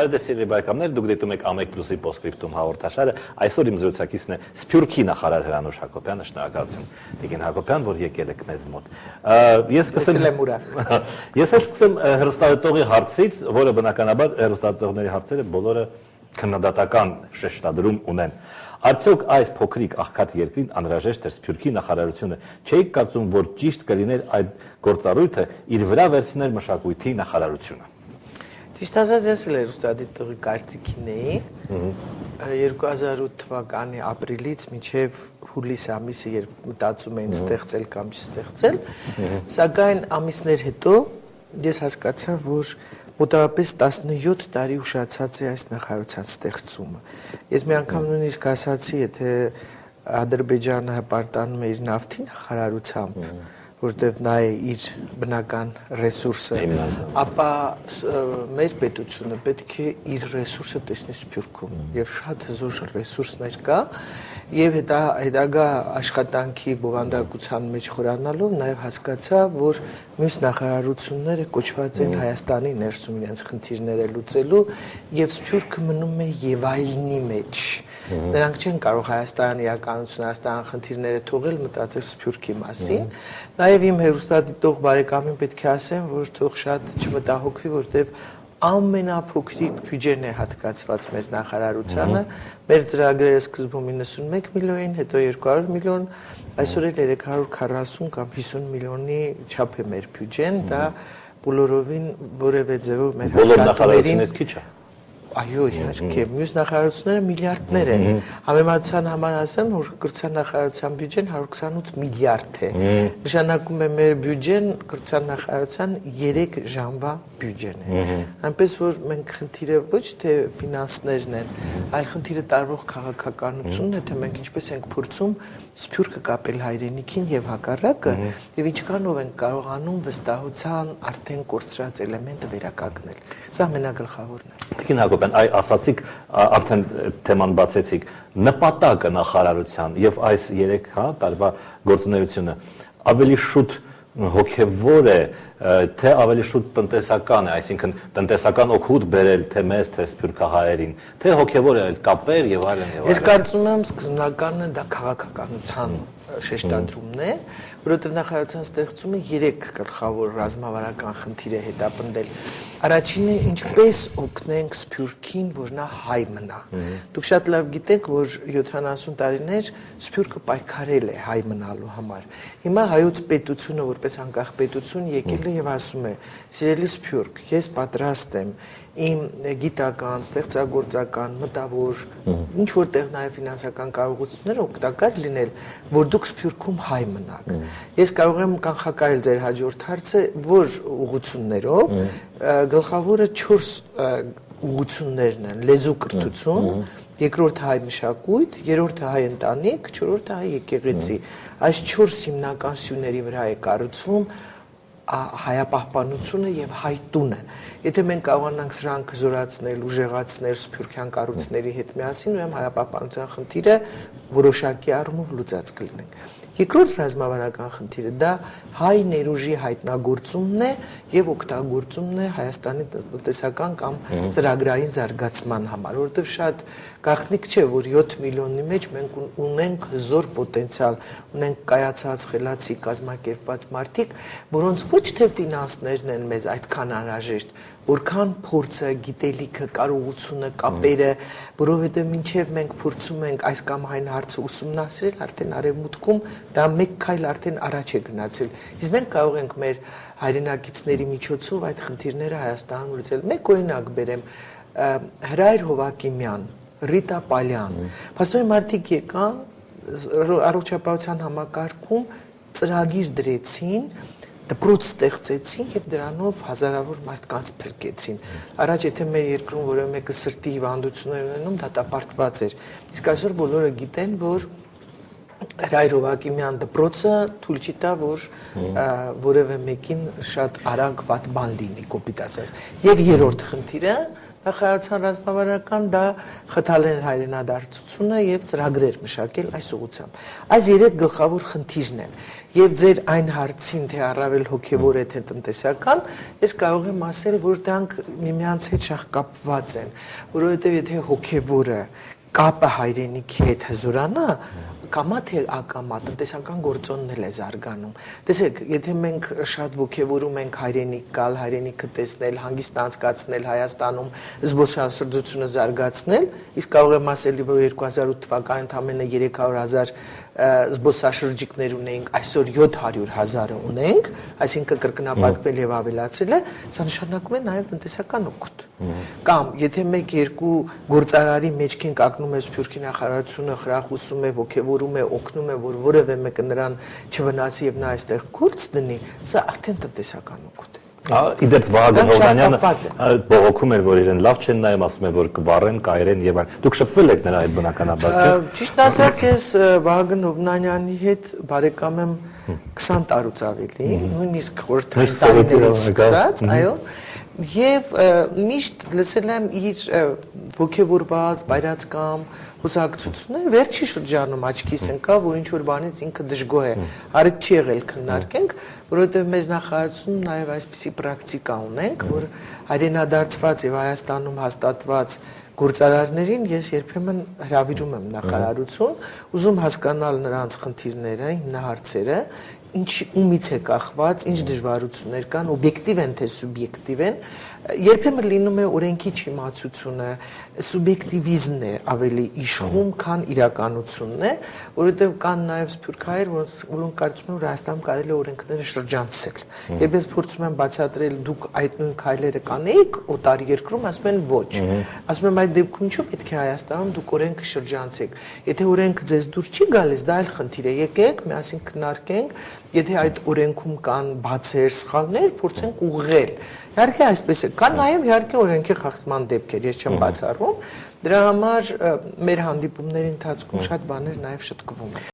Բարև սիրելի բարեկամներ, դուք դիտում եք Ամեկ+-ի Պոստսկրիպտում հաղորդաշարը։ Այսօր իմ զրուցակիցն է Սփյուռքի նախարար Հրանուշ Հակոբյանը, շնորհակալություն Տիկին Հակոբյան, որ եկել եք մեզ մոտ։ Ես սկսեմ հեռուստադիտողի հարցից, որը բնականաբար հեռուստադիտողների հարցերը բոլորը քննադատական շեշտադրում ունեն։ Արդյոք այս փոքրիկ աղքատ երկրին անհրաժեշտ է Սփյուռքի նախարարությունը, չէիք կարծում, որ ճիշտ կլիներ այդ գործառույթը իր վրա վերցնել մշակույթի նախարարությունը։ Ճիշտ ասած, ես էլ հեռուստադիտողի կարծիքին էի 2008 թվականի ապրիլից մինչև հուլիս ամիսը, երբ մտածում էին ստեղծել կամ չստեղծել, սակայն ամիսներ հետո ես հասկացա, որ մոտավորապես 17 տարի ուշացած է այս նախարարության ստեղծումը։ Ես մի անգամ նույնիսկ ասացի, եթե Ադրբեջանը հպարտանում է իր նավթի նախարարությամբ, որտեղ նա է իր բնական ռեսուրսը, ապա մեր պետությունը պետք է իր ռեսուրսը տեսնի Սփյուռքում եւ շատ հզոր ռեսուրսներ կա եւ հետագա աշխատանքի բովանդակության մեջ խորանալով նաեւ հասկացա, որ մյուս նախարարությունները կոչված են Հայաստանի ներսում իրենց խնդիրները լուծելու եւ Սփյուռքը մնում է եւ այլնի մեջ։ Նրանք չեն կարող Հայաստանի իրականությունը, Հայաստանի խնդիրները թողել մտածել Սփյուռքի մասին։ Նաեւ իմ հեռուստադիտող բարեկամին պետք է ասեմ, որ թող շատ չմտահոգվի, որտեւ ամենափոքրիկ բյուջեն է հատկացված մեր նախարարությանը, մեր ծրագրերը սկզբում 91 միլիոն, հետո 200 միլիոն, այսօր էլ 340 կամ 50 միլիոնի չափ է մեր բյուջեն, դա բոլորովին որևէ ձևով մեր հարկատուներին քիչ է։ Այո, իհարկե, մյուս նախարարությունները միլիարդներ են։ Համեմատության համար ասեմ, որ կրթության նախարարության բյուջեն 128 միլիարդ է։ Նշանակում է մեր բյուջեն կրթության նախարարության 3 ժամվա բյուջեն է։ Այնպես որ մենք խնդիրը ոչ թե ֆինանսներն են, այլ խնդիրը տարվող քաղաքականությունն է, թե մենք ինչպես ենք փորձում Սփյուռքը կապել հայրենիքին եւ հակառակը, եւ ինչքանով ենք կարողանում վստահության արդեն կորցրած էլեմենտը վերականգնել։ Սա ամենագլխավորն է։ Տիկին Հակոբյան, այ ասացիք, արդեն թեման բացեցիք, նպատակը նախարարության եւ այս 3 տարվա գործունեությունը ավելի շուտ հոգեվոր է, թե ավելի շուտ տնտեսական է, այսինքն տնտեսական օգուտ բերել թե մեզ, թե սփյուռքահայերին, թե հոգեվոր է կապեր եւ այլն եւ այլն։ Ես կարծում եմ սկզբնականը դա քաղաքականության շեշտադրումն է, որովհետև նախարարության ստեղծումը 3 գլխավոր ռազմավարական խնդիր է հետապնդել։ Առաջինը ինչպես օգնենք Սփյուռքին, որ նա հայ մնա։ Դուք շատ լավ գիտեք, որ 70 տարիներ Սփյուռքը պայքարել է հայ մնալու համար։ Հիմա հայոց պետությունը որպես անկախ պետություն եկել է եւ ասում է. «Սիրելի Սփյուռք, ես պատրաստ եմ իմ գիտական, ստեղծագործական, մտավոր, ինչ որտեղ նաև ֆինանսական կարողությունները օգտակար լինել, որ դուք Սփյուռքում հայ մնաք։ Ես կարող եմ կանխակայել ձեր հաջորդ հարցը, որ ուղղություններով, գլխավորը 4 ուղղություններն են՝ լեզու կրթություն, երկրորդը հայ մշակույթ, երրորդը հայ ընտանիք, չորրորդը հայ եկեղեցի։ Այս 4 հիմնական սյուների վրա է կառուցվում հայապահպանությունը եւ հայտունը։ Եթե մենք կարողանանք սրանք զորացնել, ուժեղացնել սփյուռքյան կառույցների հետ միասին, ուրեմն հայապահպանության խնդիրը որոշակի առումով լուծած կլինենք։ Երկրորդ ռազմավարական խնդիրը դա հայ ներուժի հայտնագործումն է եւ օգտագործումն է Հայաստանի տնտեսական կամ ծրագրային զարգացման համար, որովհետեւ շատ գաղտնիք չէ, որ 7 միլիոնի մեջ մենք ունենք հզոր պոտենցիալ, ունենք կայացած, խելացի, կազմակերպված մարդիկ, որոնց ոչ թե ֆինանսներն են մեզ այդքան անհրաժեշտ, որքան փորձը, գիտելիքը, կարողությունը, կապերը, որովհետև մինչև մենք փորձում ենք այս կամ այն հարցը ուսումնասիրել, արդեն արևմուտքում դա մեկ քայլ արդեն առաջ է գնացել։ Իսկ մենք կարող ենք մեր հայրենակիցների միջոցով այդ խնդիրները Հայաստանում լուծել։ Մեկ օրինակ բերեմ, Հրայր Հովակիմյան, Ռիտա Պալյան, փաստորեն մարդիկ եկան առողջապահության համակարգում ծրագիր դրեցին, դպրոց ստեղծեցին եւ դրանով հազարավոր մարդկանց փրկեցին։ Առաջ եթե մեր երկրում որևէ մեկը սրտի հիվանդություններ ունենում, դատապարտված էր։ Իսկ այսօր բոլորը գիտեն, որ Հրայր Հովակիմյան դպրոցը թույլ չի տա, որ որևէ մեկին շատ արագ վատ բան լինի, կոպիտ ասած։ Եվ երրորդ խնդիրը նախարարության ռազմավարական դա խթանել հայրենադարձությունը եւ ծրագրեր մշակել այս ուղղությամբ։ Այս երեք գլխավոր խնդիրն են։ Եվ ձեր այն հարցին, թե առավել հոգևոր է, թե տնտեսական, ես կարող եմ ասել, որ դրանք միմյանց հետ շահ կապված են, որովհետեւ եթե հոգևորը կապը հայրենիքի հետ հզորանա, կամա թե ակամա տնտեսական գործոնն էլ է զարգանում։ Տեսեք, եթե մենք շատ ոգևորում ենք հայրենիք գալ, հայրենիքը տեսնել, հանգիստ անցկացնել Հայաստանում, զբոսաշրջությունը զարգացնել, իսկ կարող եմ ասել, որ 2008 թվականին ընդամենը 300,000 զբոսաշրջիկներ ունեինք, այսօր 700,000 ունենք, այսինքն կրկնապատկվել եւ ավելացել է, սա նշանակում է նաեւ տնտեսական օգուտ։ Կամ եթե մեկ-երկու գործարարի մեջքին կակնում է Սփյուռքի նախարարությունը, խրախուսում է, ոգևորում է, օգնում է, որ որևէ մեկը նրան չվնասի եւ նա այստեղ գործ դնի, սա արդեն տնտեսական օգուտ է։ Իդեպ Վահագն Հովնանյանը բողոքում էր, որ իրեն լավ չեն նայում, ասում է, որ կվառեն, կայրեն եւ այլն։ Դուք շփվել եք նրա այդ բնականաբար, չէ՞։ Ճիշտ ասած, ես Վահագն Հովնանյանի հետ բարեկամ եմ 20 տարուց ավելի, նույնիսկ խորհրդային տարիներից սկսած, այո։ Եվ միշտ լսել եմ իր ոգևորված, բայրացկամ խոսակցությունները, վերջի շրջանում աչքիս ընկավ, որ ինչ-որ բանից ինքը դժգոհ է։ Արդ չի եղել քննարկենք, որովհետև մեր նախարարությունում նաև այսպիսի պրակտիկա ունենք, որ հայրենադարձված եւ Հայաստանում հաստատված գործարարներին ես երբեմն հրավիրում եմ նախարարություն, ուզում հասկանալ նրանց խնդիրները, հիմնահարցերը, ինչ ումից է կախված, ինչ դժվարություններ կան, օբյեկտիվ են թե սուբյեկտիվ են, երբեմն լինում է օրենքի չիմացությունը, սուբյեկտիվիզմն է ավելի իշխում, քան իրականությունն է, որովհետև կան նաև սփյուռքահայեր, որոնք կարծում են, որ Հայաստանում կարելի է օրենքները շրջանցել։ Երբ ես փորձում եմ բացատրել, դուք այդ նույն քայլերը կանեիք օտար երկրում, ասում են ոչ։ Ասում եմ այդ դեպքում ինչու պետք է Հայաստանում դուք օրենքը շրջանցեք։ Եթե օրենքը ձեզ դուր չի գալիս, դա այլ խնդիր է։ Եկեք, միասին քննարկենք, եթե այդ օրենքում կան բացեր, սխալներ, փորձենք ուղղել։ Իհարկե այսպես է, կան նաև իհարկե օրենքի խախտման դեպքեր, ես չեմ բացառում, դրա համար մեր հանդիպումների ընթացքում շատ բաներ նաև շտկվում են։